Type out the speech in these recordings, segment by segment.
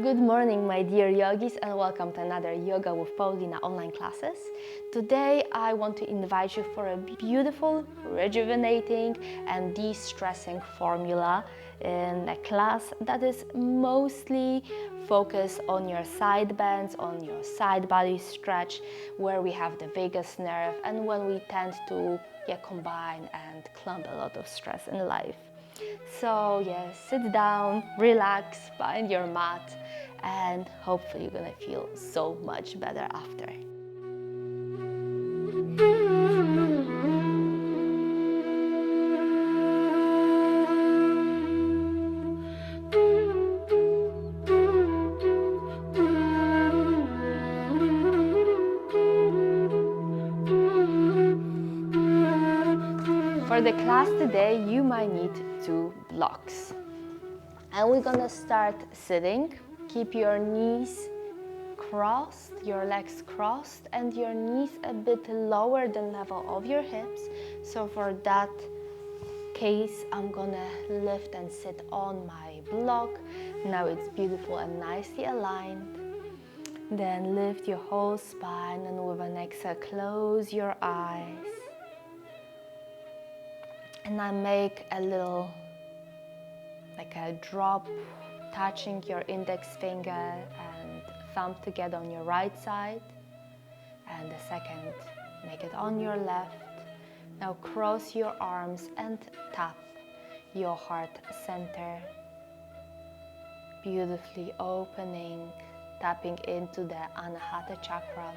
Good morning, my dear yogis, and welcome to another Yoga with Paulina online classes. Today I want to invite you for a beautiful, rejuvenating and de-stressing formula in a class that is mostly focused on your side bends, on your side body stretch, where we have the vagus nerve and when we tend to combine and clump a lot of stress in life. So yes, sit down, relax, find your mat, and hopefully you're gonna feel so much better after. For the class today, you might need 2 blocks. And we're gonna start sitting. Keep your knees crossed, your legs crossed, and your knees a bit lower than level of your hips. So for that case, I'm gonna lift and sit on my block. Now it's beautiful and nicely aligned. Then lift your whole spine, and with an exhale, close your eyes. And I make a little, like a drop, touching your index finger and thumb together on your right side. And the second, make it on your left. Now cross your arms and tap your heart center. Beautifully opening, tapping into the Anahata chakra,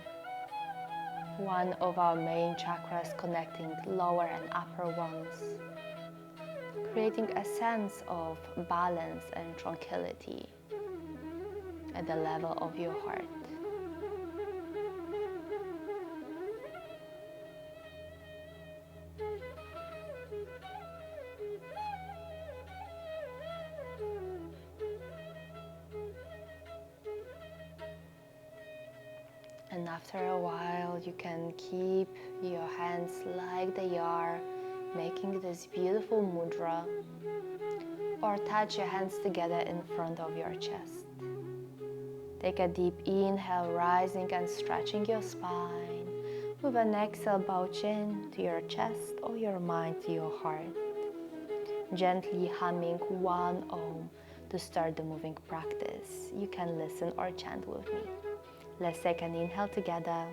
one of our main chakras connecting lower and upper ones, creating a sense of balance and tranquility at the level of your heart. And after a while, you can keep your hands like they are, making this beautiful mudra, or touch your hands together in front of your chest. Take a deep inhale, rising and stretching your spine. With an exhale, bow chin to your chest or your mind to your heart. Gently humming one Om to start the moving practice. You can listen or chant with me. Let's take an inhale together.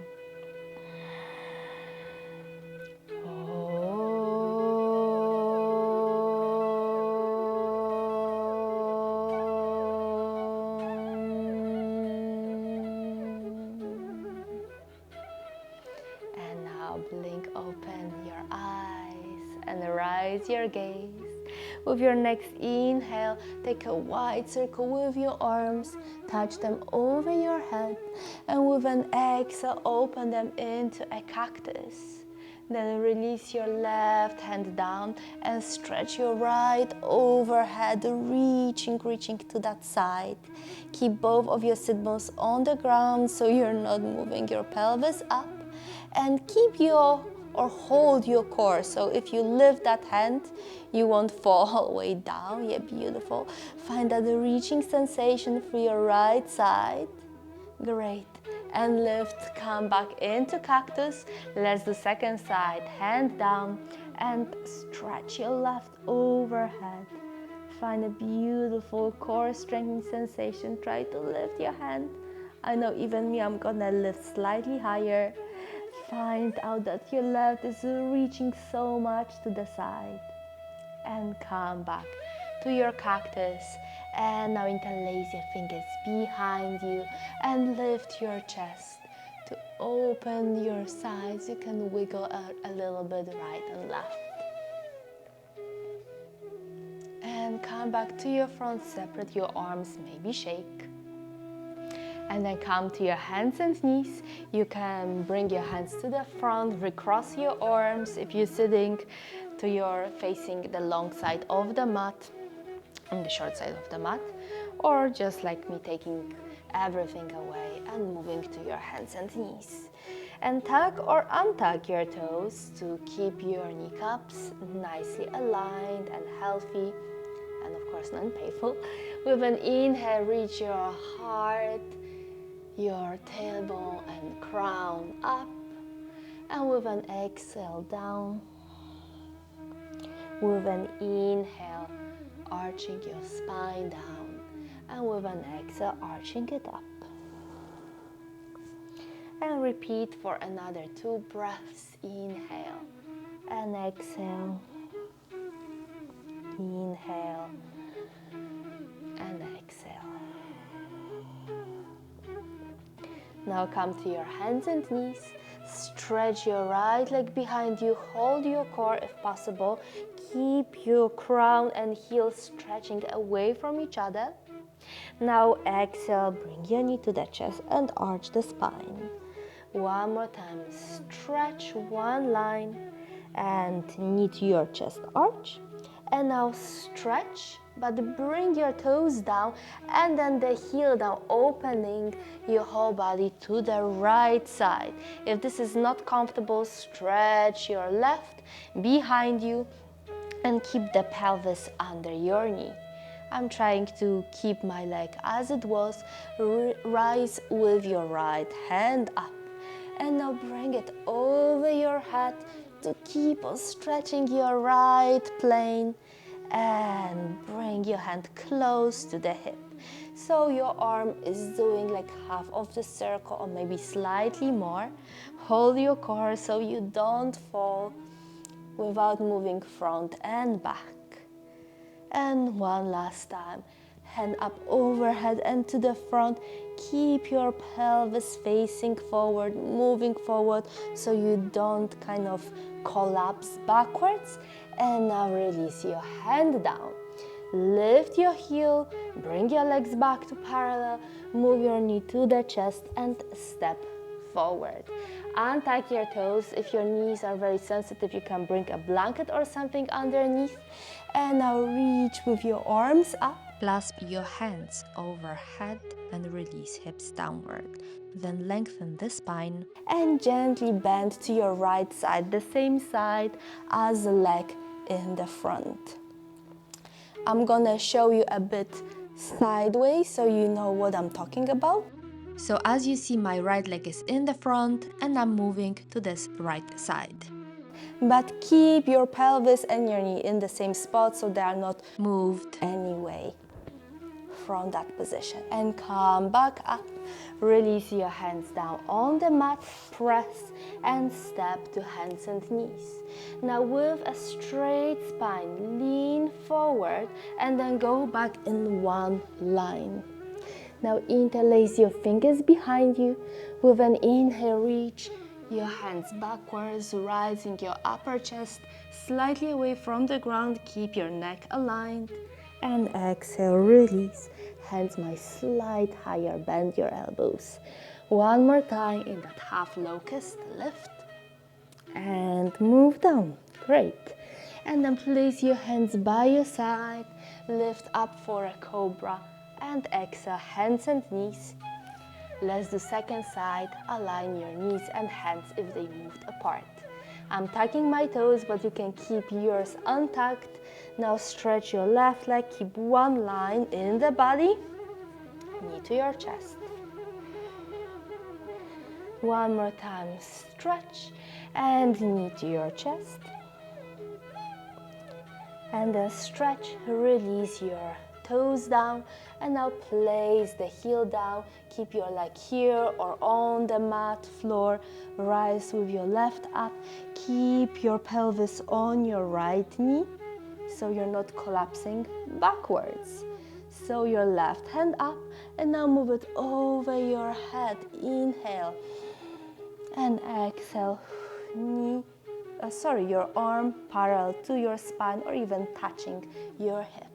And now blink open your eyes and raise your gaze. With your next inhale, take a wide circle with your arms, touch them over your head, and with an exhale, open them into a cactus. Then release your left hand down and stretch your right overhead, reaching to that side. Keep both of your sit bones on the ground so you're not moving your pelvis up, and keep hold your core. So if you lift that hand, you won't fall all the way down. Yeah, beautiful. Find that reaching sensation for your right side. Great. And lift, come back into cactus. Let's do second side, hand down, and stretch your left overhead. Find a beautiful core strengthening sensation. Try to lift your hand. I know even me, I'm gonna lift slightly higher. Find out that your left is reaching so much to the side. And come back to your cactus. And now interlace your fingers behind you and lift your chest to open your sides. You can wiggle out a little bit right and left. And come back to your front, separate your arms, maybe shake. And then come to your hands and knees. You can bring your hands to the front, recross your arms if you're sitting to your facing the long side of the mat, on the short side of the mat, or just like me, taking everything away and moving to your hands and knees. And tug or untug your toes to keep your kneecaps nicely aligned and healthy, and of course non-painful. With an inhale, reach your heart, your tailbone and crown up. And with an exhale, down. With an inhale, arching your spine down. And with an exhale, arching it up. And repeat for another 2 breaths. Inhale and exhale. Inhale and exhale. Now come to your hands and knees. Stretch your right leg behind you. Hold your core if possible. Keep your crown and heel stretching away from each other. Now exhale, bring your knee to the chest and arch the spine. One more time, stretch one line and knee to your chest, arch. And now stretch, but bring your toes down and then the heel down, opening your whole body to the right side. If this is not comfortable, stretch your left behind you and keep the pelvis under your knee. I'm trying to keep my leg as it was. Rise with your right hand up. And now bring it over your head to keep on stretching your right plane. And bring your hand close to the hip. So your arm is doing like half of the circle or maybe slightly more. Hold your core so you don't fall without moving front and back. And one last time, hand up overhead and to the front. Keep your pelvis facing forward, moving forward so you don't kind of collapse backwards. And now release your hand down. Lift your heel, bring your legs back to parallel, move your knee to the chest and step forward. Untuck your toes. If your knees are very sensitive, you can bring a blanket or something underneath. And now reach with your arms up. Clasp your hands overhead and release hips downward. Then lengthen the spine and gently bend to your right side, the same side as the leg in the front. I'm gonna show you a bit sideways so you know what I'm talking about. So as you see, my right leg is in the front and I'm moving to this right side. But keep your pelvis and your knee in the same spot so they are not moved anyway from that position. And come back up. Release your hands down on the mat, press and step to hands and knees. Now with a straight spine, lean forward and then go back in one line. Now interlace your fingers behind you. With an inhale, reach your hands backwards, rising your upper chest slightly away from the ground. Keep your neck aligned. And exhale, release. Hands might slide higher, bend your elbows. One more time in that half locust, lift and move down. Great. And then place your hands by your side, lift up for a cobra and exhale, hands and knees. Let's do second side. Align your knees and hands if they moved apart. I'm tucking my toes, but you can keep yours untucked. Now stretch your left leg, keep one line in the body, knee to your chest. One more time, stretch and knee to your chest. And then stretch, release your toes down, and now place the heel down. Keep your leg here or on the mat floor. Rise with your left up. Keep your pelvis on your right knee so you're not collapsing backwards. So your left hand up and now move it over your head. Inhale and exhale. Your arm parallel to your spine or even touching your hip.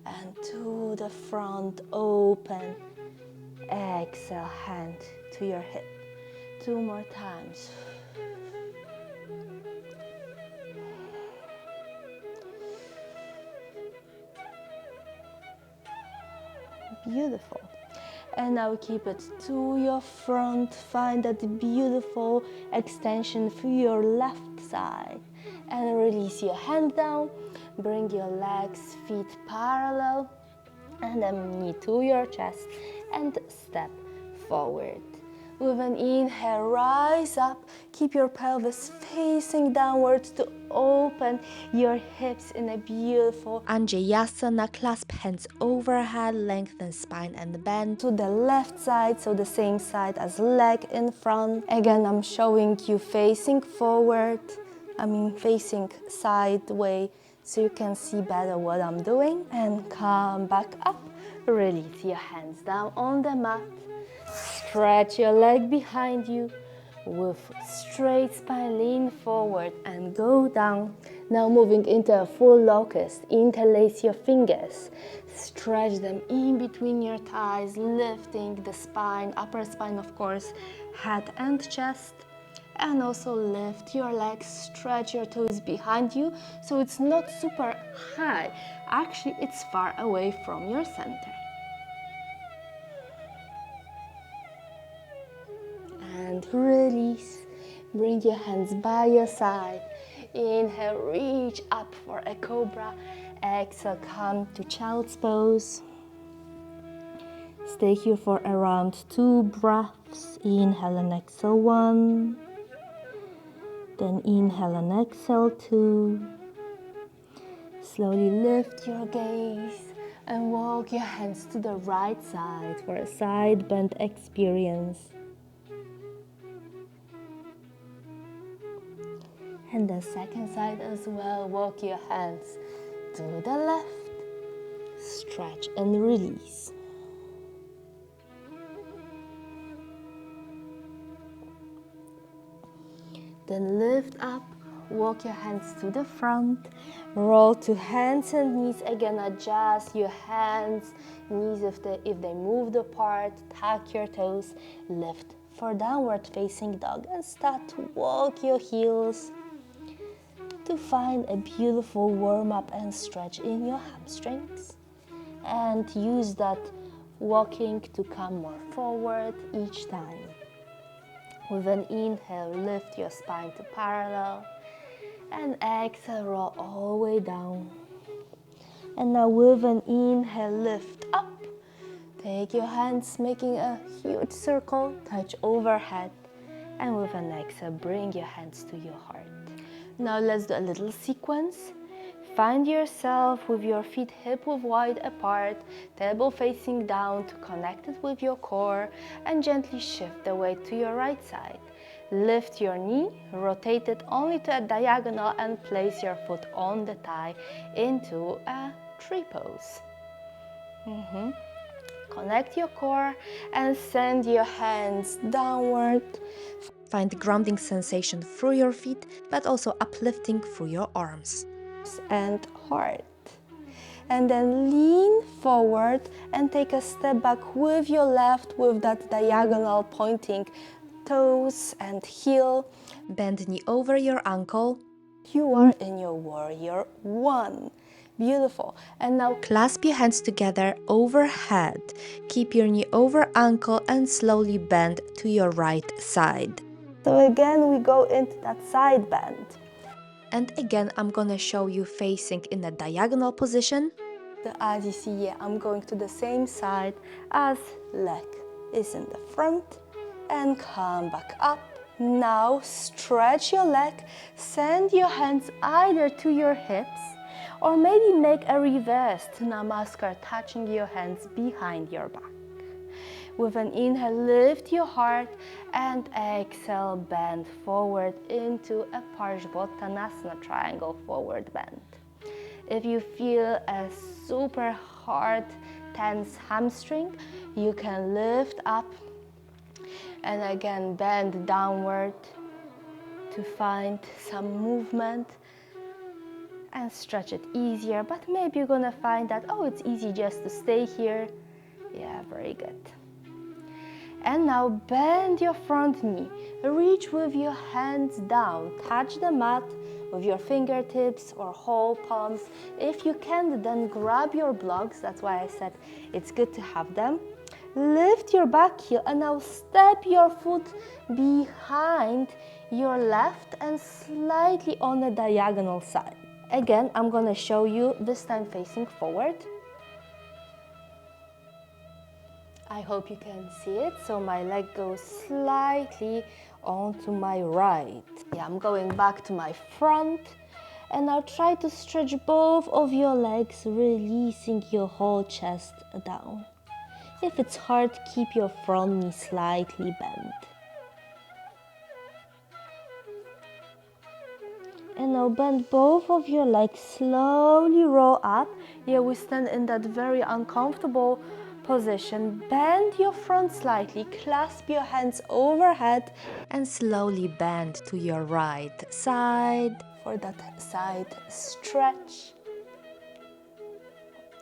And to the front, open. Exhale, hand to your hip. 2 more times. Beautiful. And now keep it to your front. Find that beautiful extension through your left side. And release your hand down. Bring your legs, feet parallel. And then knee to your chest and step forward. With an inhale, rise up. Keep your pelvis facing downwards to open your hips in a beautiful Anjayasana. Clasp hands overhead, lengthen spine and bend to the left side, so the same side as leg in front. Again, I'm showing you facing forward, facing sideways, so you can see better what I'm doing. And come back up. Release your hands down on the mat. Stretch your leg behind you with straight spine, lean forward and go down. Now moving into a full locust, interlace your fingers, stretch them in between your thighs, lifting the spine, upper spine of course, head and chest. And also lift your legs, stretch your toes behind you, so it's not super high. Actually, it's far away from your center. And release. Bring your hands by your side. Inhale, reach up for a cobra. Exhale, come to child's pose. Stay here for around 2 breaths. Inhale and exhale 1. Then inhale and exhale 2. Slowly lift your gaze and walk your hands to the right side for a side bend experience. And the second side as well, walk your hands to the left, stretch and release. Then lift up, walk your hands to the front, roll to hands and knees. Again, adjust your hands, knees if they moved apart, tuck your toes, lift for downward facing dog and start to walk your heels to find a beautiful warm-up and stretch in your hamstrings, and use that walking to come more forward each time. With an inhale, lift your spine to parallel, and exhale, roll all the way down. And now with an inhale, lift up. Take your hands, making a huge circle, touch overhead, and with an exhale, bring your hands to your heart. Now let's do a little sequence. Find yourself with your feet hip-width wide apart, tailbone facing down to connect it with your core, and gently shift the weight to your right side. Lift your knee, rotate it only to a diagonal, and place your foot on the thigh into a tree pose. Connect your core and send your hands downward. Find the grounding sensation through your feet, but also uplifting through your arms and heart. And then lean forward and take a step back with your left with that diagonal pointing toes and heel. Bend knee over your ankle. You are in your warrior 1. Beautiful. And now clasp your hands together overhead. Keep your knee over ankle and slowly bend to your right side. So again, we go into that side bend. And again, I'm gonna show you facing in a diagonal position. So as you see, I'm going to the same side as leg is in the front, and come back up. Now stretch your leg, send your hands either to your hips, or maybe make a reversed namaskar, touching your hands behind your back. With an inhale, lift your heart, and exhale, bend forward into a Parsvottanasana, triangle forward bend. If you feel a super hard, tense hamstring, you can lift up and again bend downward to find some movement and stretch it easier. But maybe you're gonna find that, oh, it's easy just to stay here. Yeah, very good. And now bend your front knee. Reach with your hands down. Touch the mat with your fingertips or whole palms. If you can, then grab your blocks. That's why I said it's good to have them. Lift your back heel and now step your foot behind your left and slightly on the diagonal side. Again, I'm gonna show you this time facing forward. I hope you can see it. So my leg goes slightly onto my right. Yeah, I'm going back to my front. And now try to stretch both of your legs, releasing your whole chest down. If it's hard, keep your front knee slightly bent. And now bend both of your legs, slowly roll up. Yeah, we stand in that very uncomfortable position. Bend your front slightly, clasp your hands overhead, and slowly bend to your right side for that side stretch.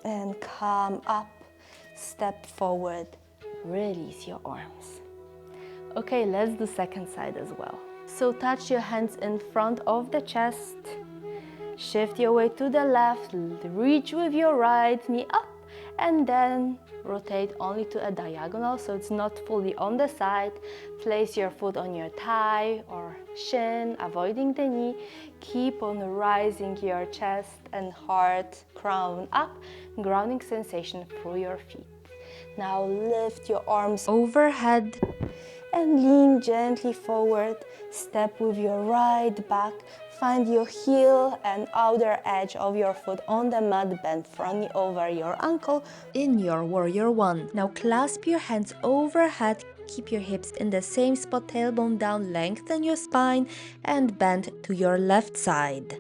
And come up, step forward, release your arms. Okay, let's do second side as well. So touch your hands in front of the chest, shift your weight to the left, reach with your right knee up, and then rotate only to a diagonal so it's not fully on the side. Place your foot on your thigh or shin, avoiding the knee. Keep on rising your chest and heart, crown up, grounding sensation through your feet. Now lift your arms overhead and lean gently forward. Step with your right back. Find your heel and outer edge of your foot on the mat. Bend front knee over your ankle in your warrior one. Now clasp your hands overhead. Keep your hips in the same spot, tailbone down, lengthen your spine and bend to your left side.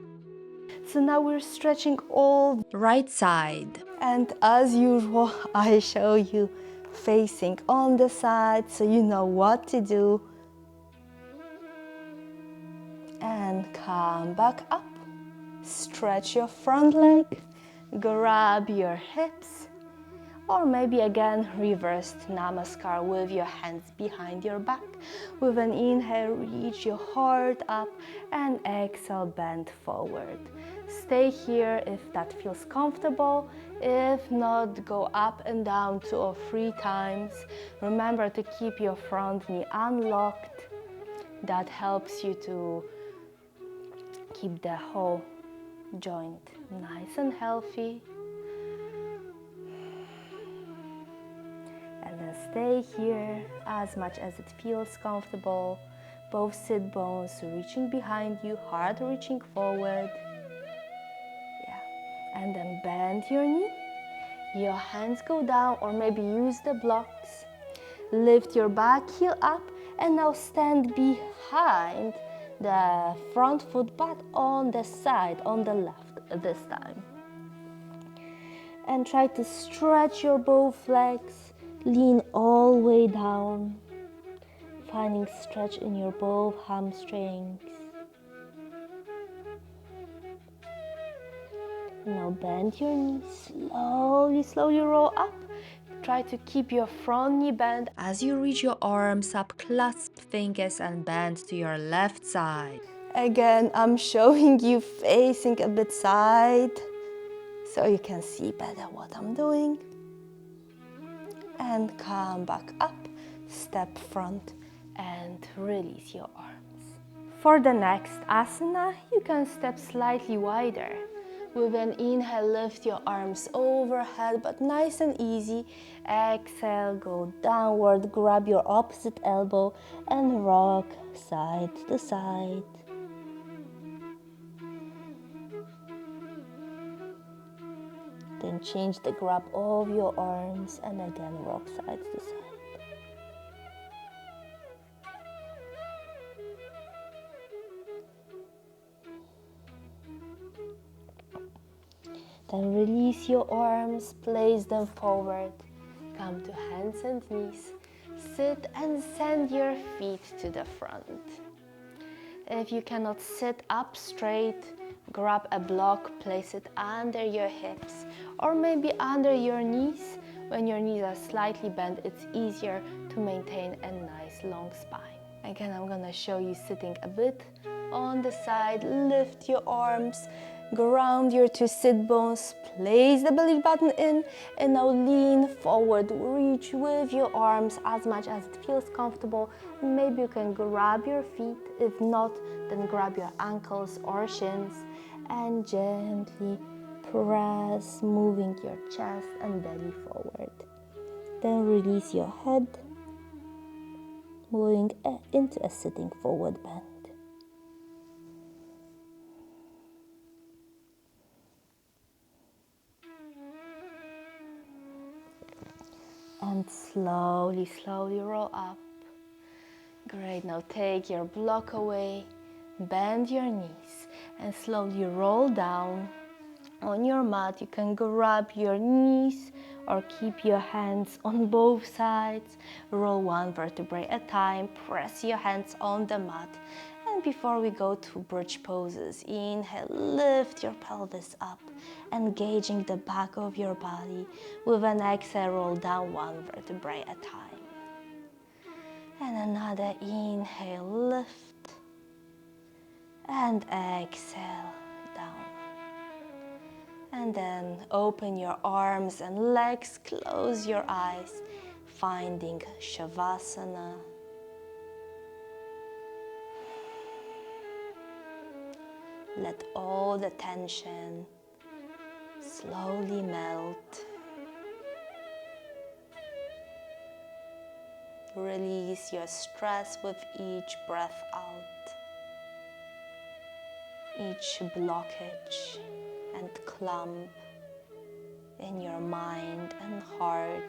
So now we're stretching all right side. And as usual, I show you facing on the side so you know what to do. And come back up. Stretch your front leg, grab your hips, or maybe again reversed namaskar with your hands behind your back. With an inhale, reach your heart up, and exhale, bend forward. Stay here if that feels comfortable. If not, go up and down 2 or 3 times. Remember to keep your front knee unlocked. That helps you to keep the whole joint nice and healthy. And then stay here as much as it feels comfortable. Both sit bones reaching behind you, heart reaching forward. Yeah. And then bend your knee. Your hands go down or maybe use the blocks. Lift your back heel up and now stand behind the front foot but on the side, on the left this time. And try to stretch your both legs. Lean all the way down, finding stretch in your both hamstrings. Now bend your knees, slowly roll up. Try to keep your front knee bent. As you reach your arms up, clasp fingers and bend to your left side. Again, I'm showing you facing a bit side so you can see better what I'm doing. And come back up, step front and release your arms. For the next asana, you can step slightly wider. With an inhale, lift your arms overhead, but nice and easy. Exhale, go downward, grab your opposite elbow and rock side to side. Then change the grab of your arms and again rock side to side. Then release your arms, place them forward. Come to hands and knees. Sit and send your feet to the front. If you cannot sit up straight, grab a block, place it under your hips or maybe under your knees. When your knees are slightly bent, it's easier to maintain a nice long spine. Again, I'm gonna show you sitting a bit on the side. Lift your arms, ground your 2 sit bones, place the belly button in, and now lean forward. Reach with your arms as much as it feels comfortable. Maybe you can grab your feet. If not, then grab your ankles or shins and gently press, moving your chest and belly forward. Then release your head, moving into a sitting forward bend. And slowly roll up. Great, now take your block away, bend your knees, and slowly roll down. On your mat, you can grab your knees or keep your hands on both sides. Roll one vertebrae at a time, press your hands on the mat. And before we go to bridge poses, inhale, lift your pelvis up, engaging the back of your body. With an exhale, roll down one vertebrae at a time. And another inhale, lift, and exhale, down. And then open your arms and legs, close your eyes, finding Shavasana. Let all the tension slowly melt. Release your stress with each breath out, each blockage and clump in your mind and heart.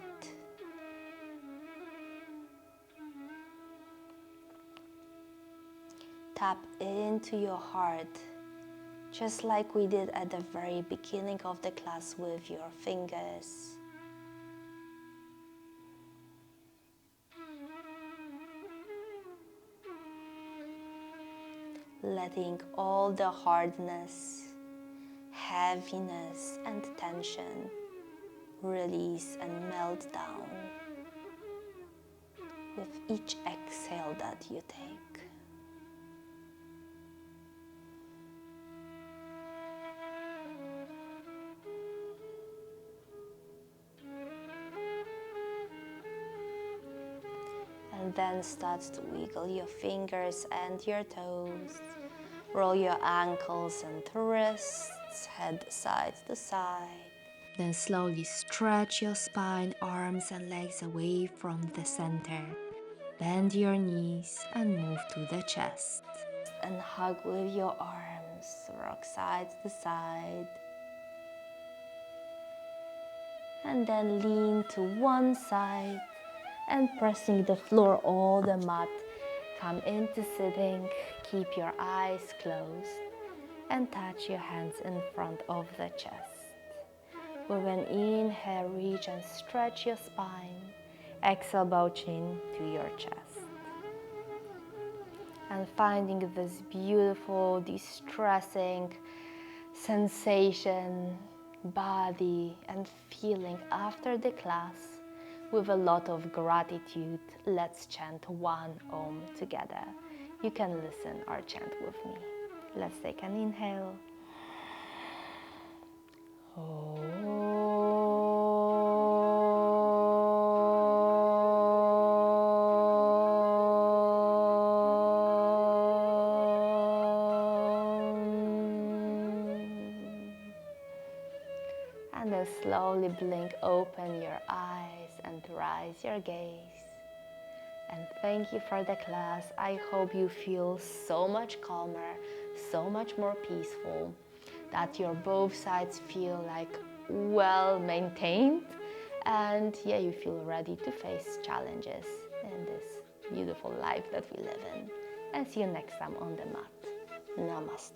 Tap into your heart, just like we did at the very beginning of the class with your fingers. Letting all the hardness, heaviness, and tension release and melt down with each exhale that you take. And then start to wiggle your fingers and your toes. Roll your ankles and wrists, head side to side. Then slowly stretch your spine, arms and legs away from the center. Bend your knees and move to the chest. And hug with your arms, rock side to side. And then lean to one side and pressing the floor or the mat. Come into sitting, keep your eyes closed and touch your hands in front of the chest. With an inhale, reach and stretch your spine. Exhale, bow chin to your chest. And finding this beautiful, de-stressing sensation, body and feeling after the class. With a lot of gratitude, let's chant one Om together. You can listen or chant with me. Let's take an inhale. And then slowly blink open your eyes and rise your gaze. And thank you for the class. I hope you feel so much calmer, so much more peaceful, that your both sides feel like well maintained, and yeah, you feel ready to face challenges in this beautiful life that we live in. And see you next time on the mat. Namaste.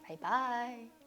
Bye bye.